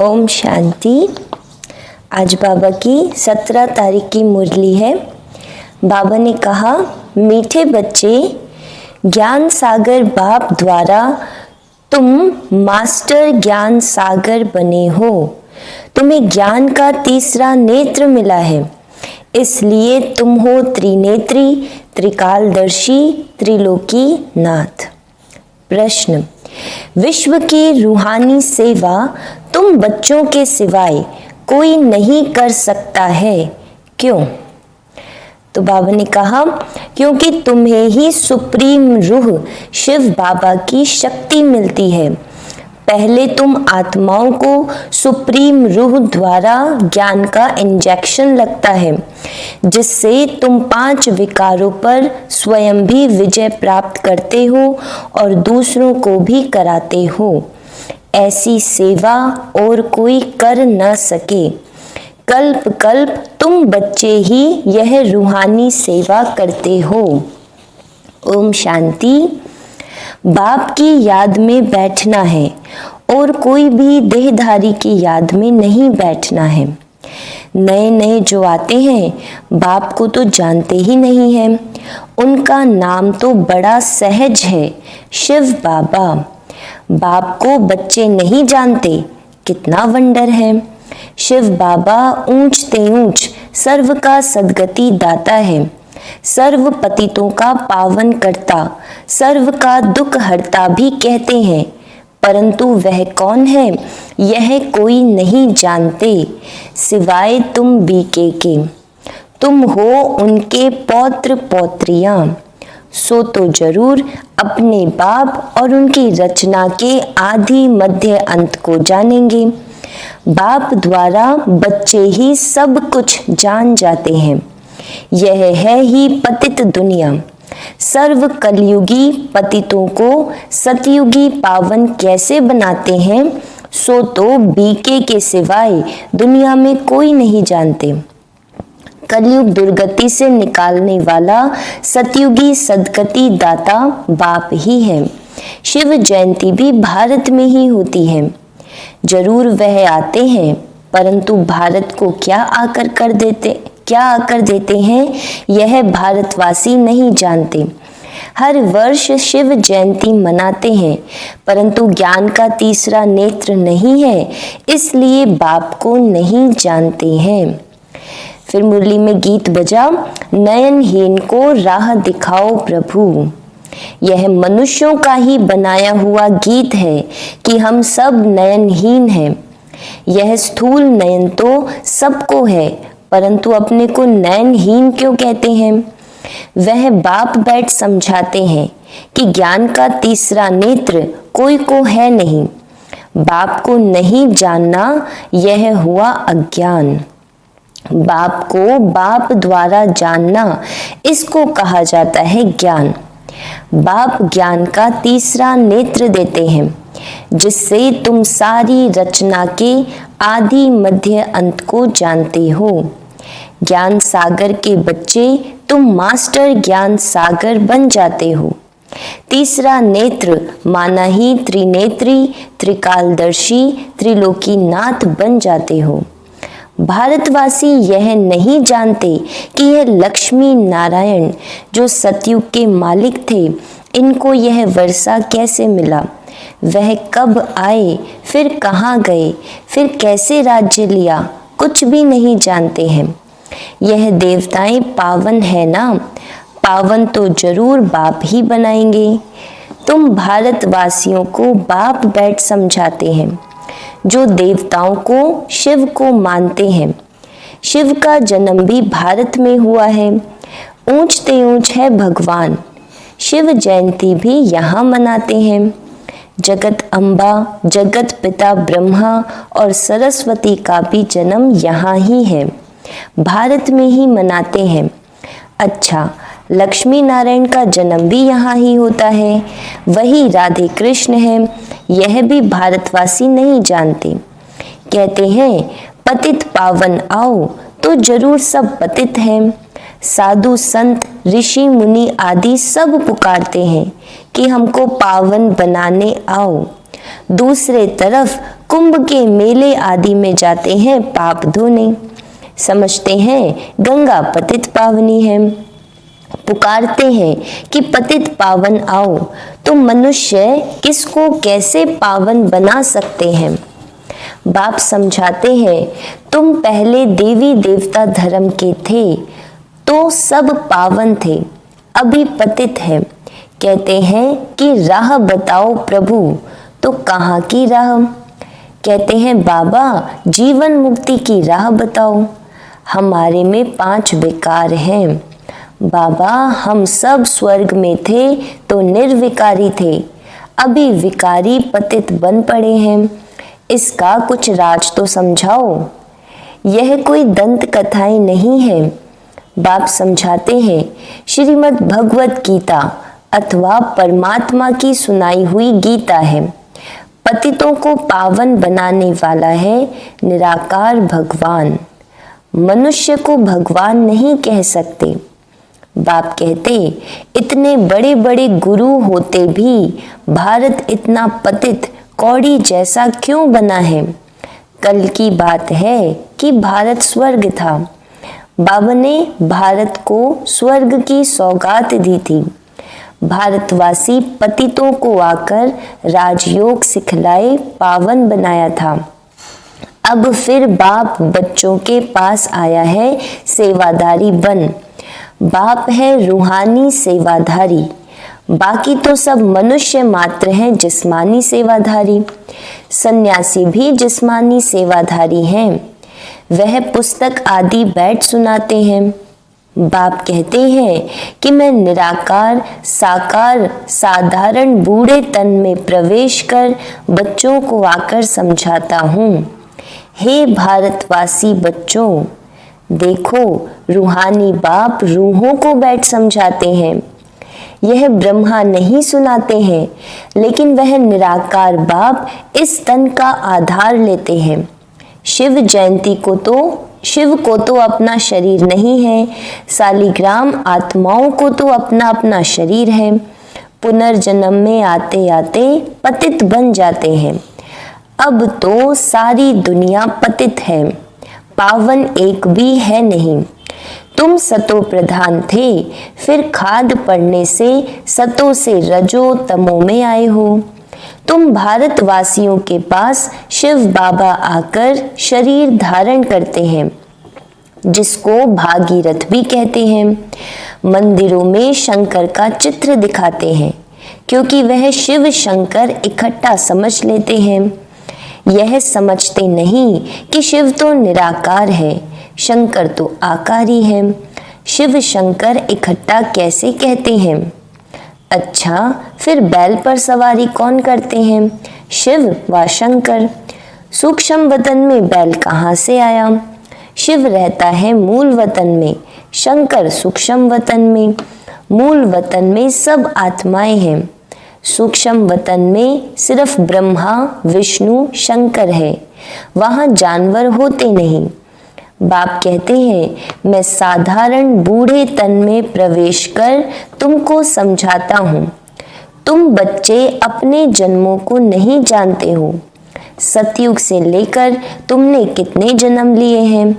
ओम शांति। आज बाबा की 17 तारीख की मुरली है। बाबा ने कहा, मीठे बच्चे, ज्ञान सागर बाप द्वारा तुम मास्टर ज्ञान सागर बने हो। तुम्हें ज्ञान का तीसरा नेत्र मिला है, इसलिए तुम हो त्रिनेत्री, त्रिकालदर्शी, त्रिलोकी नाथ। प्रश्न, विश्व की रूहानी सेवा तुम बच्चों के सिवाय कोई नहीं कर सकता है, क्यों? तो बाबा ने कहा, क्योंकि तुम्हें ही सुप्रीम रूह शिव बाबा की शक्ति मिलती है। पहले तुम आत्माओं को सुप्रीम रूह द्वारा ज्ञान का इंजेक्शन लगता है, जिससे तुम 5 विकारों पर स्वयं भी विजय प्राप्त करते हो और दूसरों को भी कराते हो। ऐसी सेवा और कोई कर न सके। कल्प कल्प तुम बच्चे ही यह रूहानी सेवा करते हो। ओम शांति। बाप की याद में बैठना है और कोई भी देहधारी की याद में नहीं बैठना है। नए नए जो आते हैं बाप को तो जानते ही नहीं हैं। उनका नाम तो बड़ा सहज है, शिव बाबा। बाप को बच्चे नहीं जानते, कितना वंडर है। शिव बाबा ऊंचते ऊंच सर्व का सद्गति दाता है, सर्व पतितों का पावन करता, सर्व का दुख हरता भी कहते हैं, परंतु वह कौन है यह कोई नहीं जानते, सिवाय तुम बीके के। तुम हो उनके पौत्र पौत्रियां, सो तो जरूर अपने बाप और उनकी रचना के आदि मध्य अंत को जानेंगे। बाप द्वारा बच्चे ही सब कुछ जान जाते हैं। यह है ही पतित दुनिया। सर्व कलयुगी पतितों को सतयुगी पावन कैसे बनाते हैं, सो तो बीके के सिवाय दुनिया में कोई नहीं जानते। कलयुग दुर्गति से निकालने वाला सतयुगी सदगति दाता बाप ही है। शिव जयंती भी भारत में ही होती है। जरूर वह आते हैं, परंतु भारत को क्या आकर देते हैं यह भारतवासी नहीं जानते। हर वर्ष शिव जयंती मनाते हैं, परंतु ज्ञान का तीसरा नेत्र नहीं है, इसलिए बाप को नहीं जानते हैं। फिर मुरली में गीत बजा, नयनहीन को राह दिखाओ प्रभु। यह मनुष्यों का ही बनाया हुआ गीत है कि हम सब नयनहीन हैं। यह स्थूल नयन तो सबको है, परंतु अपने को नयनहीन क्यों कहते हैं? वह बाप बैठ समझाते हैं कि ज्ञान का तीसरा नेत्र कोई को है नहीं। बाप को नहीं जानना यह हुआ अज्ञान। बाप को बाप द्वारा जानना, इसको कहा जाता है ज्ञान। बाप ज्ञान का तीसरा नेत्र देते हैं, जिससे तुम सारी रचना के आदि मध्य अंत को जानते हो। ज्ञान सागर के बच्चे तुम मास्टर ज्ञान सागर बन जाते हो। तीसरा नेत्र माना ही त्रिनेत्री, त्रिकालदर्शी, त्रिलोकी नाथ बन जाते हो। भारतवासी यह नहीं जानते कि यह लक्ष्मी नारायण जो सतयुग के मालिक थे, इनको यह वर्षा कैसे मिला, वह कब आए, फिर कहाँ गए, फिर कैसे राज्य लिया, कुछ भी नहीं जानते हैं। यह देवताएं पावन है ना, पावन तो जरूर बाप ही बनाएंगे। तुम भारतवासियों को बाप बैठ समझाते हैं, जो देवताओं को शिव को मानते हैं। शिव का जन्म भी भारत में हुआ है। ऊंचते ऊंच है भगवान। शिव जयंती भी यहाँ मनाते हैं। जगत अम्बा, जगत पिता ब्रह्मा और सरस्वती का भी जन्म यहाँ ही है, भारत में ही मनाते हैं। अच्छा, लक्ष्मी नारायण का जन्म भी यहाँ ही होता है, वही राधे कृष्ण है। यह भी भारतवासी नहीं जानते। कहते हैं पतित पावन आओ, तो जरूर सब पतित हैं। साधु संत ऋषि मुनि आदि सब पुकारते हैं कि हमको पावन बनाने आओ। दूसरे तरफ कुंभ के मेले आदि में जाते हैं पाप धोने, समझते हैं गंगा पतित पावनी है, पुकारते हैं कि पतित पावन आओ। तो मनुष्य किसको कैसे पावन बना सकते हैं? बाप समझाते हैं, तुम पहले देवी देवता धर्म के थे तो सब पावन थे, अभी पतित है। कहते हैं कि राह बताओ प्रभु, तो कहाँ की राह? कहते हैं बाबा जीवन मुक्ति की राह बताओ। हमारे में 5 विकार हैं। बाबा हम सब स्वर्ग में थे तो निर्विकारी थे, अभी विकारी पतित बन पड़े हैं। इसका कुछ राज तो समझाओ। यह कोई दंत कथाएं नहीं है। बाप समझाते हैं श्रीमद् भगवत गीता अथवा परमात्मा की सुनाई हुई गीता है। पतितों को पावन बनाने वाला है निराकार भगवान। मनुष्य को भगवान नहीं कह सकते। बाप कहते इतने बड़े बड़े गुरु होते भी भारत इतना पतित कौड़ी जैसा क्यों बना है? कल की बात है कि भारत स्वर्ग था। बाबा ने भारत को स्वर्ग की सौगात दी थी। भारतवासी पतितों को आकर राजयोग सिखलाए पावन बनाया था। अब फिर बाप बच्चों के पास आया है सेवादारी बन। बाप है रूहानी सेवाधारी, बाकी तो सब मनुष्य मात्र हैं जिस्मानी सेवाधारी। सन्यासी भी जिस्मानी सेवाधारी हैं। वह पुस्तक आदि बैठ सुनाते हैं। बाप कहते हैं कि मैं निराकार साकार साधारण बूढ़े तन में प्रवेश कर बच्चों को आकर समझाता हूँ। हे भारतवासी बच्चों, देखो रूहानी बाप रूहों को बैठ समझाते हैं। यह ब्रह्मा नहीं सुनाते हैं, लेकिन वह निराकार बाप इस तन का आधार लेते हैं। शिव जयंती को शिव को तो अपना शरीर नहीं है, सालिग्राम आत्माओं को तो अपना अपना शरीर है। पुनर्जन्म में आते आते पतित बन जाते हैं। अब तो सारी दुनिया पतित है, पावन एक भी है नहीं। तुम सतो प्रधान थे, फिर खाद पड़ने से सतो से रजो तमो में आए हो। तुम भारतवासियों के पास शिव बाबा आकर शरीर धारण करते हैं, जिसको भागीरथ भी कहते हैं। मंदिरों में शंकर का चित्र दिखाते हैं, क्योंकि वह शिव शंकर इकट्ठा समझ लेते हैं। यह समझते नहीं कि शिव तो निराकार है, शंकर तो आकारी है। शिव शंकर इकट्ठा कैसे कहते हैं? अच्छा, फिर बैल पर सवारी कौन करते हैं? शिव व शंकर। सूक्ष्म वतन में बैल कहाँ से आया? शिव रहता है मूल वतन में, शंकर सूक्ष्म वतन में। मूल वतन में सब आत्माएं हैं, सूक्ष्म वतन में सिर्फ ब्रह्मा विष्णु शंकर है, वहाँ जानवर होते नहीं। बाप कहते हैं मैं साधारण बूढ़े तन में प्रवेश कर तुमको समझाता हूँ। तुम बच्चे अपने जन्मों को नहीं जानते हो। सतयुग से लेकर तुमने कितने जन्म लिए हैं?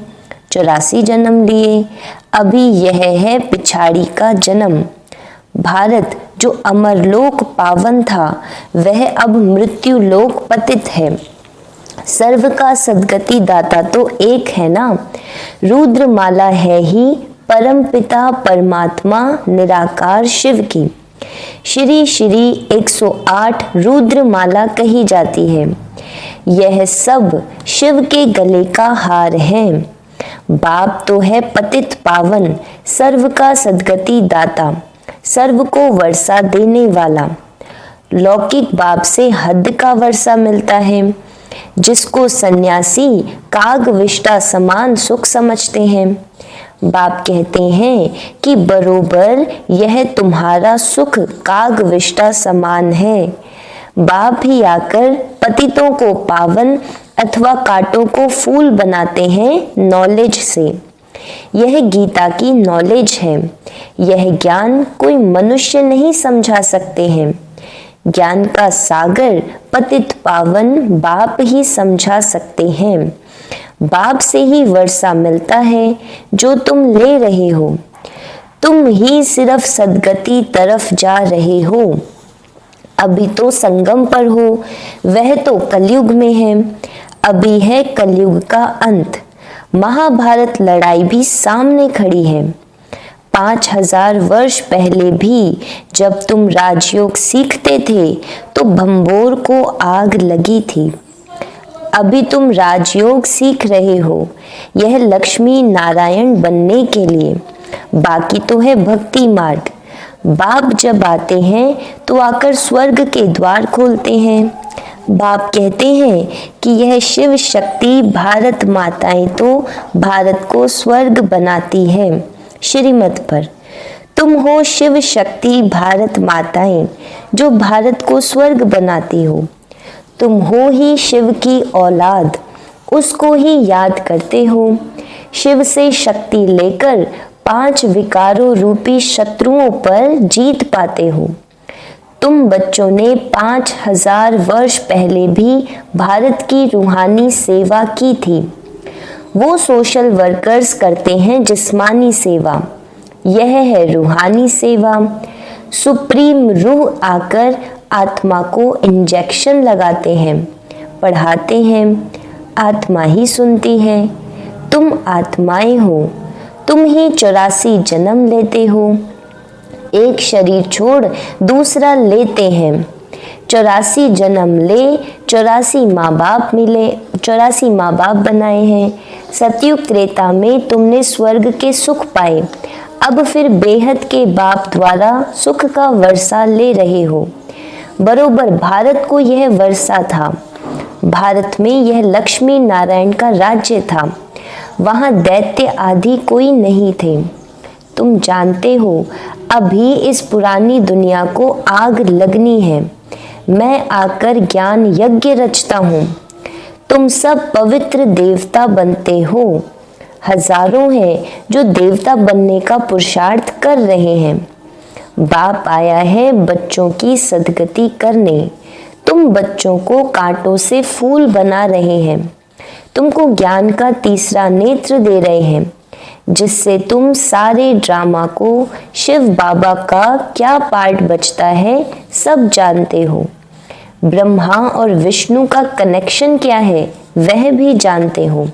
84 जन्म लिए। अभी यह है पिछाड़ी का जन्म। भारत जो अमरलोक पावन था, वह अब मृत्यु लोक पतित है। सर्व का सद्गति दाता तो एक है ना। रुद्रमाला है ही परम पिता परमात्मा निराकार शिव की। श्री श्री 108 रुद्रमाला कही जाती है। यह सब शिव के गले का हार है। बाप तो है पतित पावन, सर्व का सद्गति दाता, सर्व को वर्षा देने वाला। लौकिक बाप से हद का वर्षा मिलता है, जिसको सन्यासी काग विष्टा समान सुख समझते हैं। बाप कहते हैं कि बरोबर यह तुम्हारा सुख काग विष्टा समान है। बाप ही आकर पतितों को पावन अथवा कांटों को फूल बनाते हैं नॉलेज से। यह गीता की नॉलेज है। यह ज्ञान कोई मनुष्य नहीं समझा सकते हैं। ज्ञान का सागर पतित पावन बाप ही समझा सकते हैं। बाप से ही वर्षा मिलता है जो तुम ले रहे हो। तुम ही सिर्फ सद्गति तरफ जा रहे हो। अभी तो संगम पर हो, वह तो कलयुग में है। अभी है कलयुग का अंत। महाभारत लड़ाई भी सामने खड़ी है। 5000 वर्ष पहले भी जब तुम राजयोग सीखते थे तो भंबोर को आग लगी थी। अभी तुम राजयोग सीख रहे हो, यह लक्ष्मी नारायण बनने के लिए। बाकी तो है भक्ति मार्ग। बाप जब आते हैं तो आकर स्वर्ग के द्वार खोलते हैं। बाप कहते हैं कि यह शिव शक्ति भारत माताएं तो भारत को स्वर्ग बनाती है। श्रीमत पर तुम हो शिव शक्ति भारत माताएं जो भारत को स्वर्ग बनाती हो। तुम हो ही शिव की औलाद, उसको ही याद करते हो। शिव से शक्ति लेकर 5 विकारों रूपी शत्रुओं पर जीत पाते हो। तुम बच्चों ने 5000 वर्ष पहले भी भारत की रूहानी सेवा की थी। वो सोशल वर्कर्स करते हैं जिस्मानी सेवा, यह है रूहानी सेवा। सुप्रीम रूह आकर आत्मा को इंजेक्शन लगाते हैं, पढ़ाते हैं, आत्मा ही सुनती है। तुम आत्माएं हो, तुम ही 84 जन्म लेते हो। एक शरीर छोड़ दूसरा लेते हैं। 84 जन्म ले 84 माँ बाप मिले, 84 माँ बाप बनाए हैं। सतयुग त्रेता में तुमने स्वर्ग के सुख पाए, अब फिर बेहद के बाप द्वारा सुख का वर्षा ले रहे हो। बरोबर भारत को यह वर्षा था। भारत में यह लक्ष्मी नारायण का राज्य था। वहाँ दैत्य आदि कोई नहीं थे। तुम जानते हो अभी इस पुरानी दुनिया को आग लगनी है। मैं आकर ज्ञान यज्ञ रचता हूँ। तुम सब पवित्र देवता बनते हो। हजारों हैं जो देवता बनने का पुरुषार्थ कर रहे हैं। बाप आया है बच्चों की सद्गति करने। तुम बच्चों को कांटों से फूल बना रहे हैं। तुमको ज्ञान का तीसरा नेत्र दे रहे हैं, जिससे तुम सारे ड्रामा को शिव बाबा का क्या पार्ट बचता है सब जानते हो। ब्रह्मा और विष्णु का कनेक्शन क्या है वह भी जानते हो।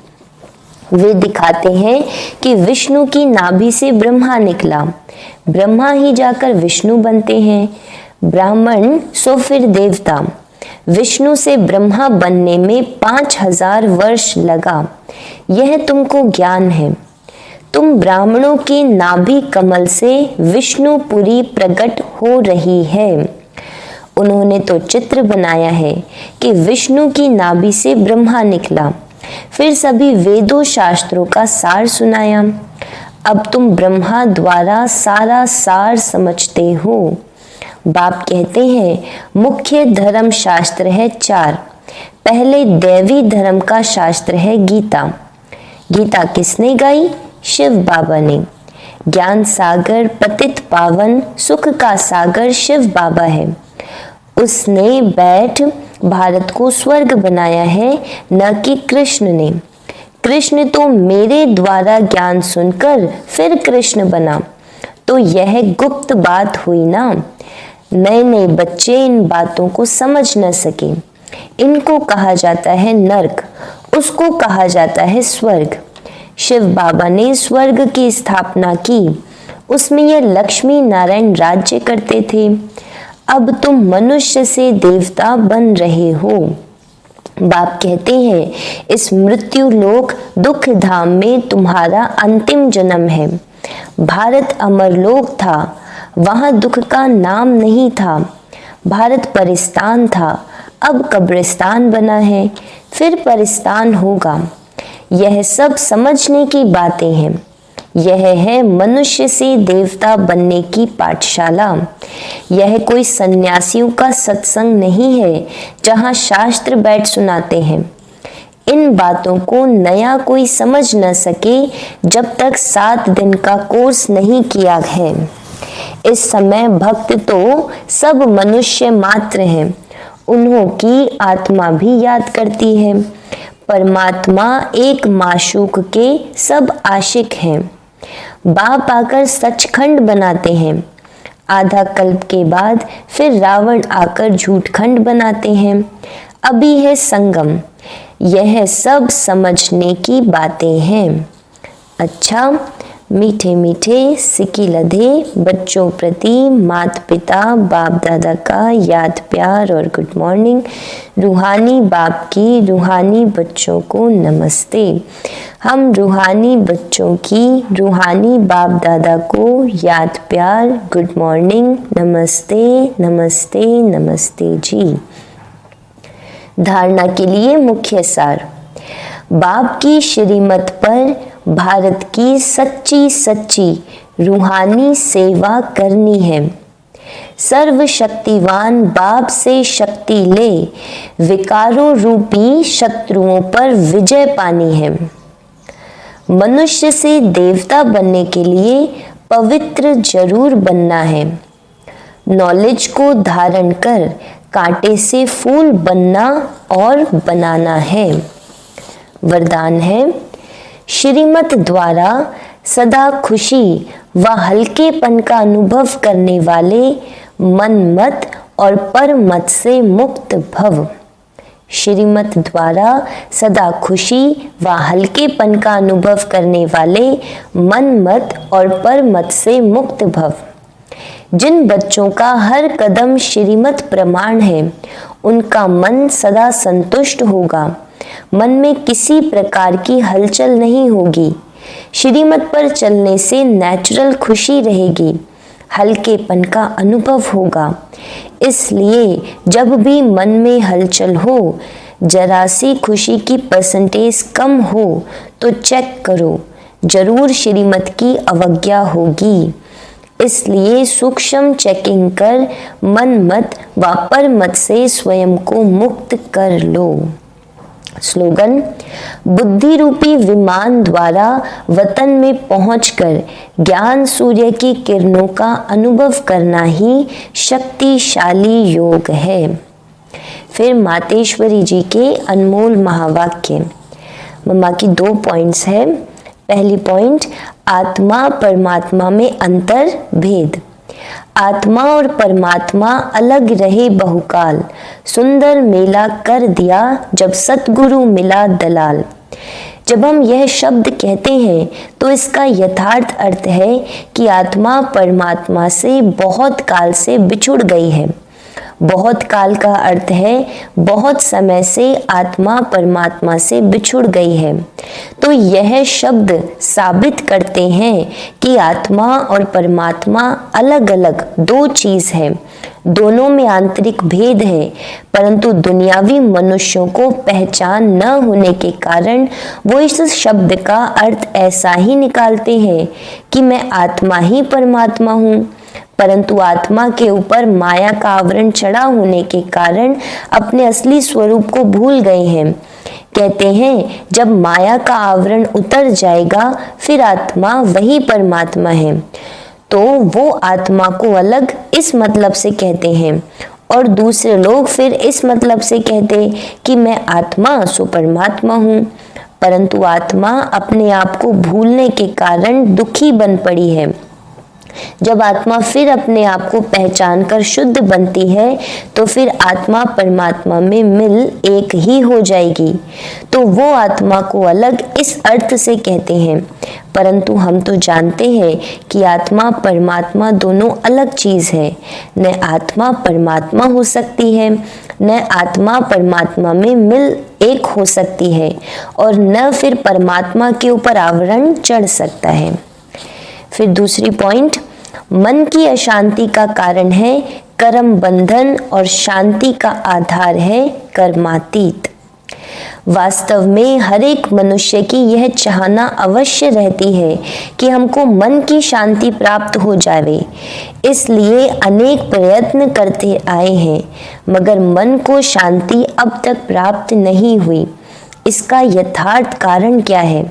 वे दिखाते हैं कि विष्णु की नाभि से ब्रह्मा निकला, ब्रह्मा ही जाकर विष्णु बनते हैं। ब्राह्मण सो फिर देवता। विष्णु से ब्रह्मा बनने में 5000 वर्ष लगा। यह तुमको ज्ञान है। तुम ब्राह्मणों के नाभि कमल से विष्णुपुरी प्रकट हो रही है। उन्होंने तो चित्र बनाया है कि विष्णु की नाभि से ब्रह्मा निकला, फिर सभी वेदों शास्त्रों का सार सुनाया। अब तुम ब्रह्मा द्वारा सारा सार समझते हो। बाप कहते हैं मुख्य धर्म शास्त्र है 4। पहले दैवी धर्म का शास्त्र है गीता। गीता किसने गाई? शिव बाबा ने। ज्ञान सागर पतित पावन सुख का सागर शिव बाबा है। उसने बैठ भारत को स्वर्ग बनाया है, न कि कृष्ण ने। कृष्ण तो मेरे द्वारा ज्ञान सुनकर फिर कृष्ण बना, तो यह गुप्त बात हुई ना। नए नए बच्चे इन बातों को समझ न सके। इनको कहा जाता है नरक, उसको कहा जाता है स्वर्ग। शिव बाबा ने स्वर्ग की स्थापना की, उसमें यह लक्ष्मी नारायण राज्य करते थे। अब तुम मनुष्य से देवता बन रहे हो। बाप कहते हैं इस मृत्यु लोक दुख धाम में तुम्हारा अंतिम जन्म है। भारत अमरलोक था, वहां दुख का नाम नहीं था। भारत परिस्तान था, अब कब्रिस्तान बना है, फिर परिस्तान होगा। यह सब समझने की बातें हैं। यह है मनुष्य से देवता बनने की पाठशाला। यह कोई सन्यासियों का सत्संग नहीं है जहां शास्त्र बैठ सुनाते हैं। इन जिन बातों को नया कोई समझ न सके जब तक 7 दिन का कोर्स नहीं किया है। इस समय भक्त तो सब मनुष्य मात्र हैं, उन्हों की आत्मा भी याद करती है। परमात्मा एक माशूक के सब आशिक हैं। बाप आकर सचखंड बनाते हैं, आधा कल्प के बाद फिर रावण आकर झूठखंड बनाते हैं। अभी है संगम, यह सब समझने की बातें हैं। अच्छा, मीठे मीठे सिक्की लधे बच्चों प्रति माता पिता बाप दादा का याद प्यार और गुड मॉर्निंग। रूहानी बाप की रूहानी बच्चों को नमस्ते। हम रूहानी बच्चों की रूहानी बाप दादा को याद प्यार गुड मॉर्निंग, नमस्ते नमस्ते नमस्ते जी। धारणा के लिए मुख्य सार। बाप की श्रीमत पर भारत की सच्ची सच्ची रूहानी सेवा करनी है। सर्वशक्तिवान बाप से शक्ति ले विकारों रूपी शत्रुओं पर विजय पानी है। मनुष्य से देवता बनने के लिए पवित्र जरूर बनना है। नॉलेज को धारण कर कांटे से फूल बनना और बनाना है। वरदान है, श्रीमत द्वारा सदा खुशी व हल्केपन का अनुभव करने वाले मन मत और पर मत से मुक्त भव। श्रीमत द्वारा सदा खुशी व हल्केपन का अनुभव करने वाले मन मत और पर मत से मुक्त भव। जिन बच्चों का हर कदम श्रीमत प्रमाण है, उनका मन सदा संतुष्ट होगा। मन में किसी प्रकार की हलचल नहीं होगी। श्रीमत पर चलने से नेचुरल खुशी रहेगी, हल्केपन का अनुभव होगा। इसलिए जब भी मन में हलचल हो, जरा सी खुशी की परसेंटेज कम हो तो चेक करो, जरूर श्रीमत की अवज्ञा होगी। इसलिए सूक्ष्म चेकिंग कर मन मत व पर मत से स्वयं को मुक्त कर लो। स्लोगन, बुद्धि रूपी विमान द्वारा वतन में पहुंचकर ज्ञान सूर्य की किरणों का अनुभव करना ही शक्तिशाली योग है। फिर मातेश्वरी जी के अनमोल महावाक्य। मम्मा की 2 पॉइंट्स है। पहली पॉइंट, आत्मा परमात्मा में अंतर भेद। आत्मा और परमात्मा अलग रहे बहुकाल, सुंदर मेला कर दिया जब सतगुरु मिला दलाल। जब हम यह शब्द कहते हैं तो इसका यथार्थ अर्थ है कि आत्मा परमात्मा से बहुत काल से बिछुड़ गई है। बहुत काल का अर्थ है बहुत समय से आत्मा परमात्मा से बिछुड़ गई है। तो यह शब्द साबित करते हैं कि आत्मा और परमात्मा अलग अलग 2 चीज है। दोनों में आंतरिक भेद है, परंतु दुनियावी मनुष्यों को पहचान न होने के कारण वो इस शब्द का अर्थ ऐसा ही निकालते हैं कि मैं आत्मा ही परमात्मा हूँ, परंतु आत्मा के ऊपर माया का आवरण चढ़ा होने के कारण अपने असली स्वरूप को भूल गए हैं। कहते हैं जब माया का आवरण उतर जाएगा फिर आत्मा वही परमात्मा है। तो वो आत्मा को अलग इस मतलब से कहते हैं और दूसरे लोग फिर इस मतलब से कहते कि मैं आत्मा सो परमात्मा हूँ, परंतु आत्मा अपने आप को भूलने के कारण दुखी बन पड़ी है। जब आत्मा फिर अपने आप को पहचान कर शुद्ध बनती है तो फिर आत्मा परमात्मा में मिल एक ही हो जाएगी। तो वो आत्मा को अलग इस अर्थ से कहते हैं, परंतु हम तो जानते हैं कि आत्मा परमात्मा दोनों अलग चीज है। न आत्मा परमात्मा हो सकती है, न आत्मा परमात्मा में मिल एक हो सकती है, और न फिर परमात्मा के ऊपर आवरण चढ़ सकता है। फिर दूसरी पॉइंट, मन की अशांति का कारण है कर्म बंधन और शांति का आधार है कर्मातीत। वास्तव में हर एक मनुष्य की यह चाहना अवश्य रहती है कि हमको मन की शांति प्राप्त हो जाए, इसलिए अनेक प्रयत्न करते आए हैं, मगर मन को शांति अब तक प्राप्त नहीं हुई। इसका यथार्थ कारण क्या है?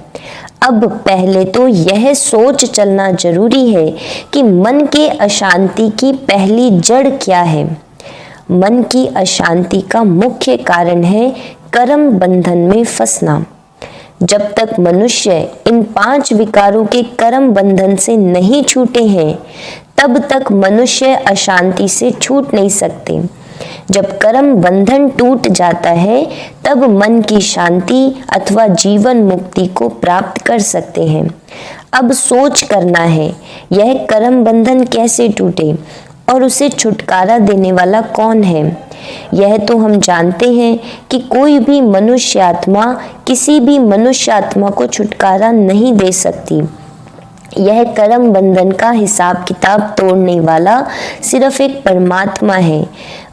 अब पहले तो यह सोच चलना जरूरी है कि मन के अशांति की पहली जड़ क्या है। मन की अशांति का मुख्य कारण है कर्म बंधन में फंसना। जब तक मनुष्य इन 5 विकारों के कर्म बंधन से नहीं छूटे हैं, तब तक मनुष्य अशांति से छूट नहीं सकते। जब कर्म बंधन टूट जाता है, तब मन की शांति अथवा जीवन मुक्ति को प्राप्त कर सकते हैं। अब सोच करना है, यह कर्म बंधन कैसे टूटे और उसे छुटकारा देने वाला कौन है? यह तो हम जानते हैं कि कोई भी मनुष्य आत्मा किसी भी मनुष्य आत्मा को छुटकारा नहीं दे सकती। यह कर्म बंधन का हिसाब किताब तोड़ने वाला सिर्फ एक परमात्मा है।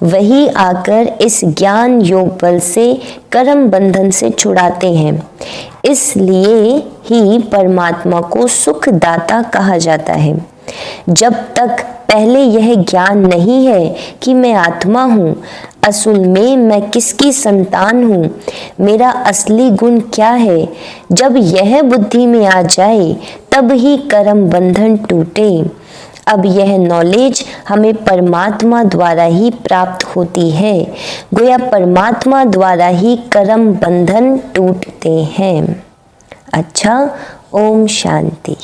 वही आकर इस ज्ञान योग बल से कर्म बंधन से छुड़ाते हैं। इसलिए ही परमात्मा को सुखदाता कहा जाता है। जब तक पहले यह ज्ञान नहीं है कि मैं आत्मा हूँ, असल में मैं किसकी संतान हूँ, मेरा असली गुण क्या है, जब यह बुद्धि में आ जाए तब ही कर्म बंधन टूटे। अब यह नॉलेज हमें परमात्मा द्वारा ही प्राप्त होती है। गोया परमात्मा द्वारा ही कर्म बंधन टूटते हैं। अच्छा, ओम शांति।